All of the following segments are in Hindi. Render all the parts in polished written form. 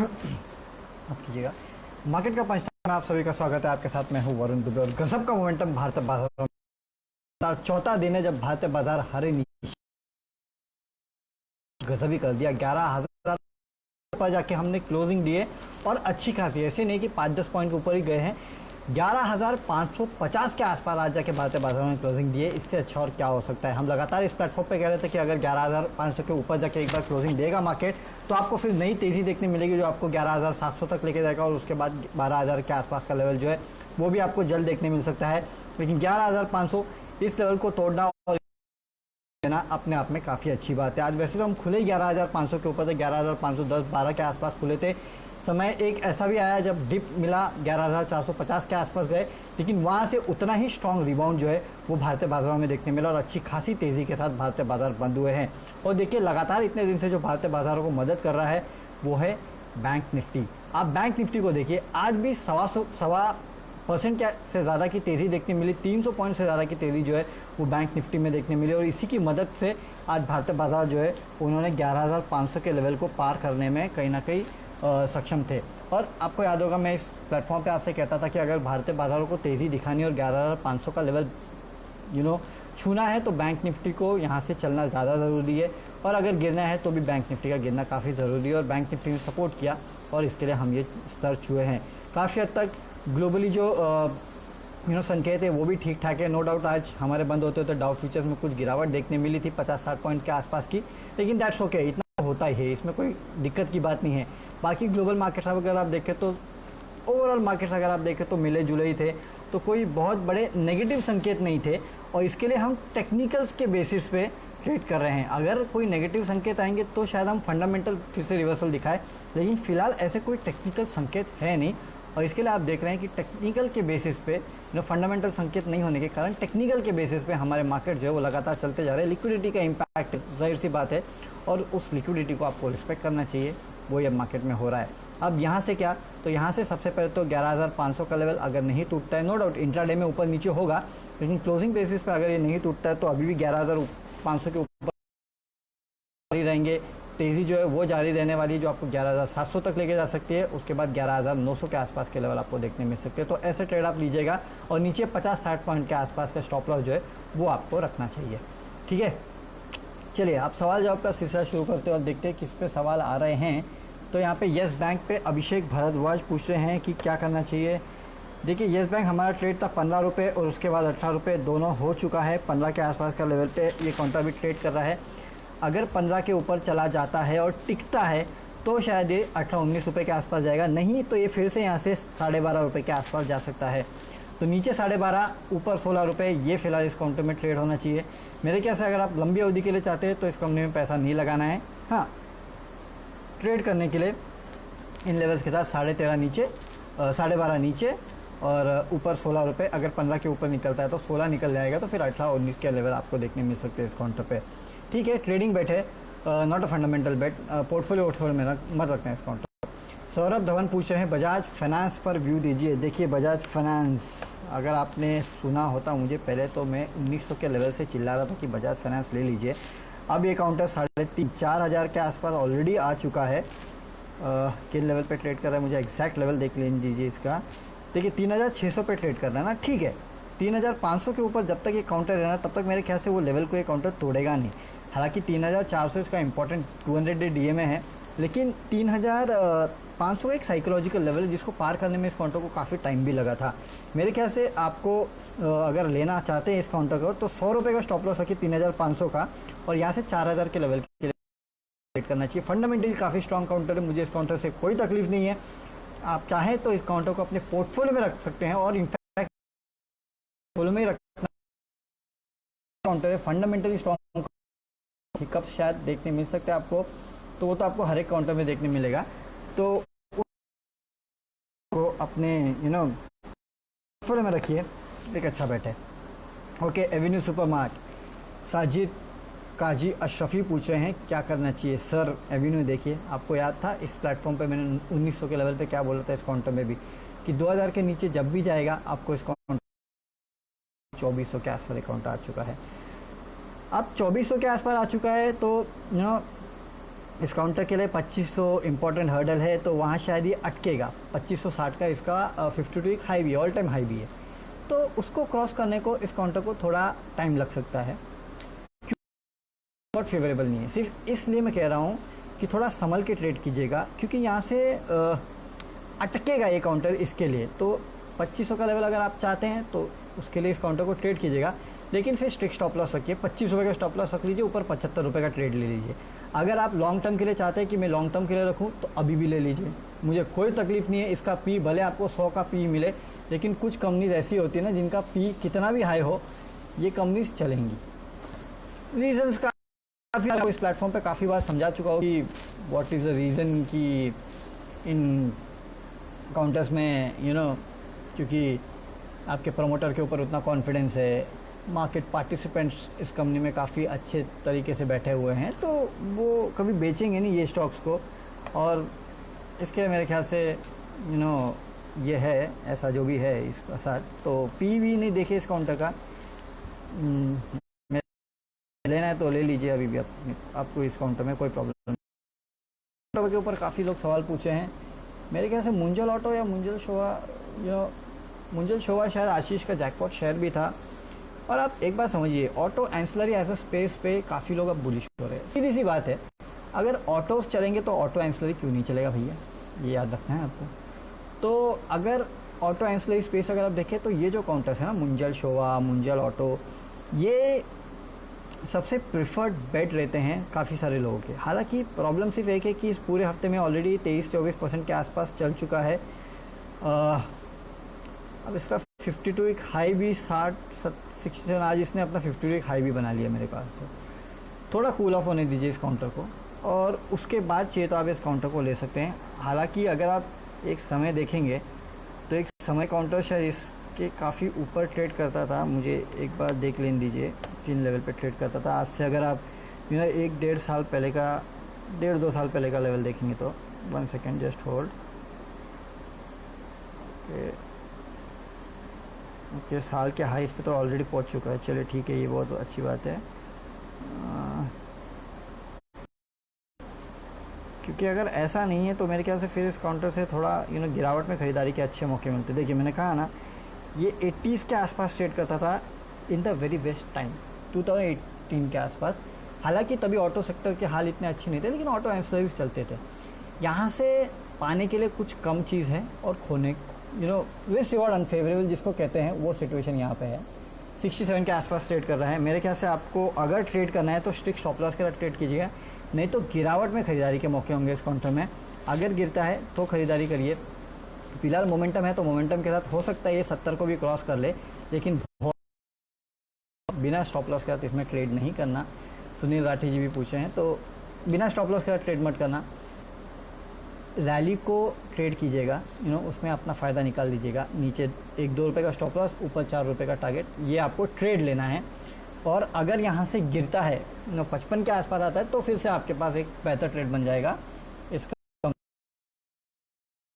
माफ कीजिएगा। मार्केट का पंच में आप सभी का स्वागत है। आपके साथ मैं हूं वरुण दुबे और गजब का मोमेंटम भारतीय बाजारों में। चौथा दिन है जब भारतीय बाजार हरे नीचे गजब ही कर दिया। 11,000 पर जाके हमने क्लोजिंग दिए और अच्छी खासी, ऐसे नहीं कि 5-10 पॉइंट के ऊपर ही गए हैं। 11,550 के आसपास आज जाके भारतीय बाजारों में क्लोजिंग दिए। इससे अच्छा और क्या हो सकता है। हम लगातार इस प्लेटफॉर्म पे कह रहे थे कि अगर 11,500 के ऊपर जाके एक बार क्लोजिंग देगा मार्केट तो आपको फिर नई तेज़ी देखने मिलेगी जो आपको 11,700 तक लेके जाएगा और उसके बाद 12,000 के आसपास का लेवल जो है वो भी आपको जल्द देखने मिल सकता है। लेकिन 11,500 इस लेवल को तोड़ना और देना अपने आप में काफ़ी अच्छी बात है। आज वैसे तो हम खुले 11,500 के ऊपर थे, 11,510-12 के आसपास खुले थे। समय एक ऐसा भी आया जब डिप मिला 11,450 के आसपास गए, लेकिन वहाँ से उतना ही स्ट्रॉन्ग रिबाउंड जो है वो भारतीय बाजारों में देखने मिला और अच्छी खासी तेज़ी के साथ भारतीय बाजार बंद हुए हैं। और देखिए लगातार इतने दिन से जो भारतीय बाजारों को मदद कर रहा है वो है बैंक निफ्टी। आप बैंक निफ्टी को देखिए, आज भी 1.25% से ज़्यादा की तेज़ी देखने मिली। 300 पॉइंट से ज़्यादा की तेज़ी जो है वो बैंक निफ्टी में देखने मिली और इसी की मदद से आज भारतीय बाजार जो है उन्होंने 11,500 के लेवल को पार करने में कहीं ना कहीं सक्षम थे। और आपको याद होगा मैं इस प्लेटफॉर्म पे आपसे कहता था कि अगर भारतीय बाजारों को तेज़ी दिखानी और 11,500 का लेवल छूना है तो बैंक निफ्टी को यहाँ से चलना ज़्यादा ज़रूरी है और अगर गिरना है तो भी बैंक निफ्टी का गिरना काफ़ी ज़रूरी है। और बैंक निफ्टी ने सपोर्ट किया और इसके लिए हम ये स्तर छुए हैं। काफ़ी हद तक ग्लोबली जो संकेत है वो भी ठीक ठाक है। नो डाउट आज हमारे बंद होते तो डाउ फ्यूचर्स में कुछ गिरावट देखने मिली थी 50-60 पॉइंट के आसपास की, लेकिन दैट्स ओके, इतना होता ही है, इसमें कोई दिक्कत की बात नहीं है। बाकी ग्लोबल मार्केट्स अगर आप देखें तो ओवरऑल मार्केट्स अगर आप देखें तो मिले जुले ही थे, तो कोई बहुत बड़े नेगेटिव संकेत नहीं थे और इसके लिए हम टेक्निकल्स के बेसिस पे ट्रेड कर रहे हैं। अगर कोई नेगेटिव संकेत आएंगे तो शायद हम फंडामेंटल फिर से रिवर्सल दिखाएं, लेकिन फिलहाल ऐसे कोई टेक्निकल संकेत है नहीं और इसके लिए आप देख रहे हैं कि टेक्निकल के बेसिस पे फंडामेंटल संकेत नहीं होने के कारण टेक्निकल के बेसिस पे हमारे मार्केट जो है वो लगातार चलते जा रहे हैं। लिक्विडिटी का इम्पैक्ट जाहिर सी बात है और उस लिक्विडिटी को आपको रिस्पेक्ट करना चाहिए, वो अब मार्केट में हो रहा है। अब यहाँ से क्या, तो यहाँ से सबसे पहले तो 11,500 का लेवल अगर नहीं टूटता है, नो डाउट इंट्राडे में ऊपर नीचे होगा, लेकिन क्लोजिंग बेसिस पे अगर ये नहीं टूटता है तो अभी भी 11,500 के ऊपर जारी रहेंगे। तेज़ी जो है वो जारी रहने वाली है जो आपको 11,700 तक लेके जा सकती है। उसके बाद 11,900 के आसपास के लेवल आपको देखने मिल सकते हैं। तो ऐसे ट्रेड आप लीजिएगा और नीचे 50-60 पॉइंट के आसपास का स्टॉप लॉस जो है वो आपको रखना चाहिए। ठीक है, चलिए आप सवाल जवाब का सिलसिला शुरू करते हैं और देखते हैं किस पे सवाल आ रहे हैं। तो यहाँ पे येस बैंक पे अभिषेक भारद्वाज पूछ रहे हैं कि क्या करना चाहिए। देखिए येस बैंक हमारा ट्रेड था 15 रुपये और उसके बाद 18 रुपये दोनों हो चुका है। 15 के आसपास का लेवल पे ये काउंटर भी ट्रेड कर रहा है। अगर 15 के ऊपर चला जाता है और टिकता है तो शायद ये 18-19 रुपये के आसपास जाएगा, नहीं तो ये फिर से यहाँ से 12.5 रुपये के आसपास जा सकता है। तो नीचे 12.5, ऊपर 16 रुपये, ये फिलहाल इस काउंटर में ट्रेड होना चाहिए मेरे ख्याल से। अगर आप लंबी अवधि के लिए चाहते हैं तो इस कंपनी में पैसा नहीं लगाना है। हाँ, ट्रेड करने के लिए इन लेवल्स के साथ 13.5 नीचे, 12.5 नीचे और ऊपर 16 रुपये। अगर 15 के ऊपर निकलता है तो 16 निकल जाएगा, तो फिर 18-19 के लेवल आपको देखने मिल सकते हैं इस काउंटर पे। ठीक है, ट्रेडिंग बेट है, not a fundamental bet. Portfolio में मत रखना है इस काउंटर। सौरभ धवन पूछ रहे हैं बजाज फाइनेंस पर व्यू दीजिए। देखिए बजाज फाइनेंस अगर आपने सुना होता मुझे पहले तो मैं 1900 के लेवल से चिल्ला रहा था कि बजाज फाइनेंस ले लीजिए। अब ये काउंटर 3,500-4,000 के आसपास ऑलरेडी आ चुका है। किन लेवल पे ट्रेड कर रहा है मुझे एग्जैक्ट लेवल देख लेने दीजिए इसका। देखिए 3,600 पे ट्रेड कर रहा है ना, ठीक है। 3,500 के ऊपर जब तक ये काउंटर रहना तब तक मेरे ख्याल से वो लेवल को ये काउंटर तोड़ेगा नहीं। हालांकि 3,400 इसका इंपॉर्टेंट 200 डे डीएमए है, लेकिन 3,500 एक साइकोलॉजिकल लेवल है जिसको पार करने में इस काउंटर को काफ़ी टाइम भी लगा था। मेरे ख्याल से आपको अगर लेना चाहते हैं इस काउंटर को तो 100 रुपये का स्टॉप लॉस रखिए 3,500 का और यहाँ से 4,000 के लेवल के ट्रेड करना चाहिए। फंडामेंटली काफ़ी स्ट्रॉन्ग काउंटर है, मुझे इस काउंटर से कोई तकलीफ नहीं है। आप चाहें तो इस काउंटर को अपने पोर्टफोलियो में रख सकते हैं और इनफैक्ट पोर्टफोलियो में रखना काउंटर है, फंडामेंटली स्ट्रॉन्ग। हिकअप शायद देखने मिल सकते हैं आपको, तो वो तो आपको हर एक काउंटर में देखने मिलेगा। तो को अपने पोर्टफोलियो में रखिए, एक अच्छा बेट है। ओके, एवेन्यू सुपरमार्ट साजिद काजी अशरफी पूछ रहे हैं क्या करना चाहिए। सर एवेन्यू देखिए, आपको याद था इस प्लेटफॉर्म पे मैंने 1900 के लेवल पे क्या बोला था इस काउंटर में भी कि 2000 के नीचे जब भी जाएगा आपको इस काउंटर 2400 के आसपास काउंटर आ चुका है। अब 2400 के आसपास आ चुका है तो इस काउंटर के लिए 2500 इम्पोर्टेंट हर्डल है, तो वहाँ शायद ये अटकेगा। 2560 का इसका 52 वीक हाई भी है, ऑल टाइम हाई भी है, तो उसको क्रॉस करने को इस काउंटर को थोड़ा टाइम लग सकता है, बहुत फेवरेबल नहीं है। सिर्फ इसलिए मैं कह रहा हूँ कि थोड़ा संभल के ट्रेड कीजिएगा, क्योंकि यहाँ से अटकेगा ये काउंटर इसके लिए। तो 2500 का लेवल अगर आप चाहते हैं तो उसके लिए इस काउंटर को ट्रेड कीजिएगा, लेकिन फिर स्ट्रिक्ट स्टॉप लॉस रखिए। 25 रुपये का स्टॉप लॉस रख लीजिए, ऊपर 75 रुपये का ट्रेड ले लीजिए। अगर आप लॉन्ग टर्म के लिए चाहते हैं कि मैं लॉन्ग टर्म के लिए रखूँ, तो अभी भी ले लीजिए, मुझे कोई तकलीफ नहीं है। इसका पी भले आपको 100 का पी मिले, लेकिन कुछ कंपनीज ऐसी होती है ना जिनका पी कितना भी हाई हो, ये कंपनीज चलेंगी। रीजंस काफ़ी आपको इस प्लेटफॉर्म पे काफ़ी बार समझा चुका हूँ कि व्हाट इज़ द रीज़न कि इन काउंटर्स में क्योंकि आपके प्रमोटर के ऊपर उतना कॉन्फिडेंस है, मार्केट पार्टिसिपेंट्स इस कंपनी में काफ़ी अच्छे तरीके से बैठे हुए हैं, तो वो कभी बेचेंगे नहीं ये स्टॉक्स को। और इसके मेरे ख्याल से ये है ऐसा जो भी है इसका साथ। तो पी भी नहीं देखे इस काउंटर का, लेना है तो ले लीजिए अभी भी आपको इस काउंटर में कोई प्रॉब्लम नहीं। काउंटर के ऊपर काफ़ी लोग सवाल पूछे हैं, मेरे ख्याल से मुंजल ऑटो या मुंजल शोवा, मुंजल शोवा शायद आशीष का जैकपॉट शेयर भी था। और आप एक बात समझिए, auto ancillary as a space पे काफ़ी लोग अब बुलिश हो रहे हैं। सीधी सी बात है, अगर ऑटोस चलेंगे तो ऑटो एंसिलरी क्यों नहीं चलेगा भैया, ये याद रखना है आपको। तो अगर ऑटो एंसिलरी स्पेस अगर आप देखें तो ये जो काउंटर्स है ना, मुंजल शोवा, मुंजल ऑटो, ये सबसे प्रिफर्ड बेट रहते हैं काफ़ी सारे लोगों के। हालांकि प्रॉब्लम सिर्फ एक है कि इस पूरे हफ्ते में ऑलरेडी 23-24% के आसपास चल चुका है। अब इसका 52 वीक हाई भी 60-60, आज इसने अपना 52 वीक हाई भी बना लिया मेरे पास। तो थोड़ा कूल ऑफ होने दीजिए इस काउंटर को, और उसके बाद चाहिए तो आप इस काउंटर को ले सकते हैं। हालांकि अगर आप एक समय देखेंगे तो एक समय काउंटर शायद इसके काफ़ी ऊपर ट्रेड करता था, मुझे एक बार देख लेने दीजिए किन लेवल पे ट्रेड करता था। आज से अगर आप 1-1.5 साल पहले का, 1.5-2 साल पहले का लेवल देखेंगे तो 1 सेकेंड जस्ट होल्ड। ओके, साल के हाईस पे तो ऑलरेडी पहुंच चुका है, चलिए ठीक है, ये बहुत अच्छी बात है। क्योंकि अगर ऐसा नहीं है तो मेरे ख्याल से फिर इस काउंटर से थोड़ा गिरावट में ख़रीदारी के अच्छे मौके मिलते। देखिए मैंने कहा ना, ये 80s के आसपास ट्रेड करता था in the very best time, 2018 के आसपास। हालांकि तभी ऑटो सेक्टर के हाल इतने अच्छे नहीं थे, लेकिन ऑटो एंसिलरीज चलते थे। यहाँ से पाने के लिए कुछ कम चीज़ है और खोने रिस्क रिवॉर्ड अनफेवरेबल जिसको कहते हैं, वो सिचुएशन यहाँ पे है। 67 के आसपास ट्रेड कर रहा है। मेरे ख्याल से आपको अगर ट्रेड करना है तो स्ट्रिक्ट स्टॉप लॉस के साथ ट्रेड कीजिएगा, नहीं तो गिरावट में ख़रीदारी के मौके होंगे इस काउंटर में। अगर गिरता है तो ख़रीदारी करिए। फिलहाल मोमेंटम है तो मोमेंटम के साथ हो सकता है ये 70 को भी क्रॉस कर ले, लेकिन बिना स्टॉप लॉस के साथ इसमें ट्रेड नहीं करना। सुनील राठी जी भी पूछे हैं, तो बिना स्टॉप लॉस के साथ ट्रेड मत करना। रैली को ट्रेड कीजिएगा, उसमें अपना फ़ायदा निकाल दीजिएगा। नीचे 1-2 रुपये का स्टॉप लॉस, ऊपर 4 रुपये का टारगेट, ये आपको ट्रेड लेना है। और अगर यहाँ से गिरता है 55 के आसपास आता है तो फिर से आपके पास एक बेहतर ट्रेड बन जाएगा। इसका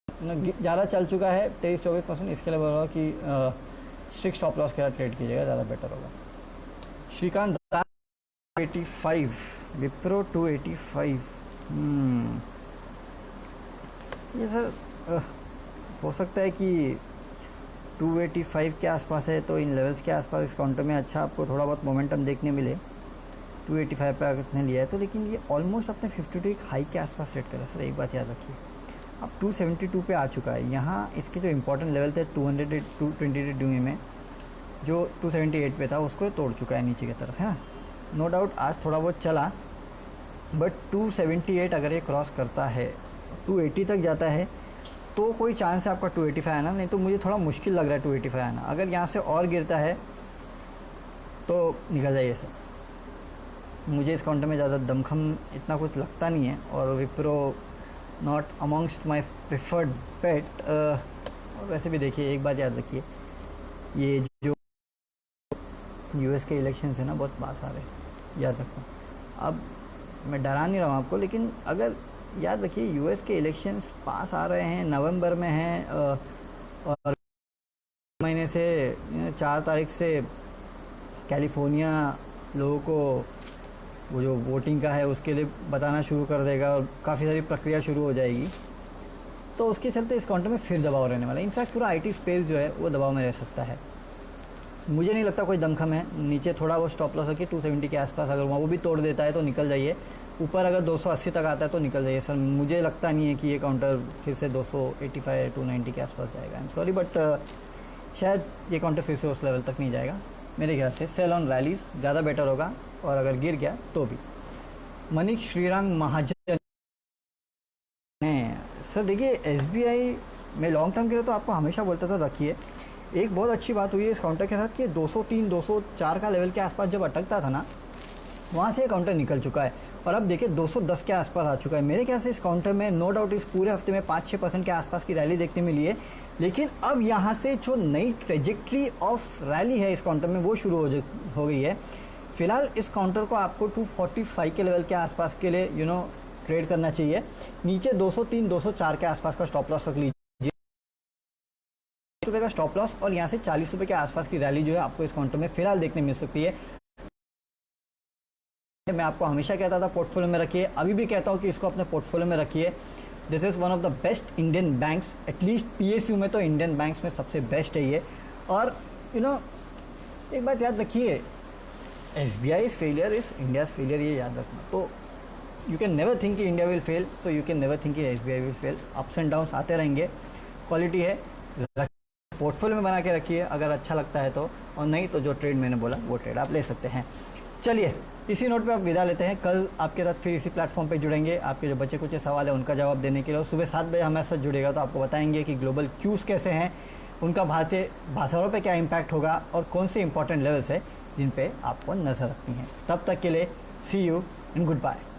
ज़्यादा चल चुका है 23-24%, इसके लिए बोल रहा हूँ कि स्ट्रिक्ट स्टॉप लॉस के साथ ट्रेड कीजिएगा, ज़्यादा बेटर होगा। श्रीकांत 85, विप्रो 285, ये सर हो सकता है कि 285 के आसपास है, तो इन लेवल्स के आसपास इस काउंटर में अच्छा आपको थोड़ा बहुत मोमेंटम देखने मिले। 285 पे अगर इतने लिया है तो, लेकिन ये ऑलमोस्ट अपने 52 हाई के आसपास सेट करा। सर एक बात याद रखिए, अब 272 पे आ चुका है। यहाँ इसके जो इंपॉर्टेंट लेवल थे 228 डी में, जो 278 पे था, उसको तोड़ चुका है नीचे की तरफ, है ना। नो डाउट आज थोड़ा बहुत चला, बट 278 अगर ये क्रॉस करता है, 280 तक जाता है, तो कोई चांस है आपका 285 आना, नहीं तो मुझे थोड़ा मुश्किल लग रहा है 285 आना। अगर यहाँ से और गिरता है तो निकल जाइए सर, मुझे इस काउंटर में ज़्यादा दमखम इतना कुछ लगता नहीं है। और Wipro not amongst my preferred पेट। और वैसे भी देखिए एक बात याद रखिए, ये जो यूएस के इलेक्शन है ना, बहुत पास आ रहे हैं, याद रखो। अब मैं डरा नहीं रहा हूँ आपको, लेकिन अगर याद रखिए यूएस के इलेक्शंस पास आ रहे हैं, नवंबर में हैं, और महीने से 4 तारीख से कैलिफोर्निया लोगों को वो जो वोटिंग का है उसके लिए बताना शुरू कर देगा और काफ़ी सारी प्रक्रिया शुरू हो जाएगी। तो उसके चलते इस काउंटर में फिर दबाव रहने वाला है। इनफैक्ट पूरा आईटी स्पेस जो है वो दबाव में रह सकता है। मुझे नहीं लगता कोई दमखम है। नीचे थोड़ा वो स्टॉप लॉस है 270 के आसपास, अगर वहाँ वो भी तोड़ देता है तो निकल जाइए। ऊपर अगर 280 तक आता है तो निकल जाइए सर। मुझे लगता नहीं है कि ये काउंटर फिर से 285 290 के आसपास जाएगा। आई एम सॉरी बट शायद ये काउंटर फिर से उस लेवल तक नहीं जाएगा। मेरे ख्याल से सेल ऑन रैलीज ज़्यादा बेटर होगा, और अगर गिर गया तो भी। मनीष श्रीरंग महाजन सर, देखिए SBI में लॉन्ग टर्म के लिए तो आपको हमेशा बोलता था रखिए। एक बहुत अच्छी बात हुई है इस काउंटर के साथ कि 203 204 का लेवल के आसपास जब अटकता था ना, वहाँ से ये काउंटर निकल चुका है और अब देखिए 210 के आसपास आ चुका है। मेरे ख्याल से इस काउंटर में नो डाउट इस पूरे हफ्ते में 5-6% के आसपास की रैली देखने मिली है, लेकिन अब यहाँ से जो नई ट्रेजेक्ट्री ऑफ रैली है इस काउंटर में वो शुरू हो गई है। फिलहाल इस काउंटर को आपको 245 के लेवल के आसपास के लिए ट्रेड करना चाहिए। नीचे 203 204 के आसपास का स्टॉप लॉस रख लीजिए, ₹40 का स्टॉप लॉस, और यहाँ से ₹40 के आसपास की रैली जो है आपको इस काउंटर में फिलहाल देखने मिल सकती है। मैं आपको हमेशा कहता था पोर्टफोलियो में रखिए, अभी भी कहता हूँ कि इसको अपने पोर्टफोलियो में रखिए। This is one of the best Indian banks, at least PSU में तो इंडियन बैंक्स में सबसे बेस्ट है ये। और एक बात याद रखिए, SBI failure is India's failure, ये याद रखना। तो यू कैन नेवर थिंक कि इंडिया विल फेल, तो यू कैन नेवर थिंक कि SBI will fail. Ups and downs आते रहेंगे। क्वालिटी है, पोर्टफोलियो में बना के रखिए अगर अच्छा लगता है तो, और नहीं तो जो ट्रेड मैंने बोला वो ट्रेड आप ले सकते हैं। चलिए इसी नोट पे आप विदा लेते हैं। कल आपके साथ फिर इसी प्लेटफॉर्म पे जुड़ेंगे। आपके जो बच्चे कुछ सवाल है उनका जवाब देने के लिए सुबह 7 बजे हमारे साथ जुड़ेगा, तो आपको बताएंगे कि ग्लोबल क्यूज़ कैसे हैं, उनका भारतीय बाजारों पे क्या इम्पैक्ट होगा और कौन से इंपॉर्टेंट लेवल्स है जिन पे आपको नजर रखनी है। तब तक के लिए सी यू एंड गुड बाय।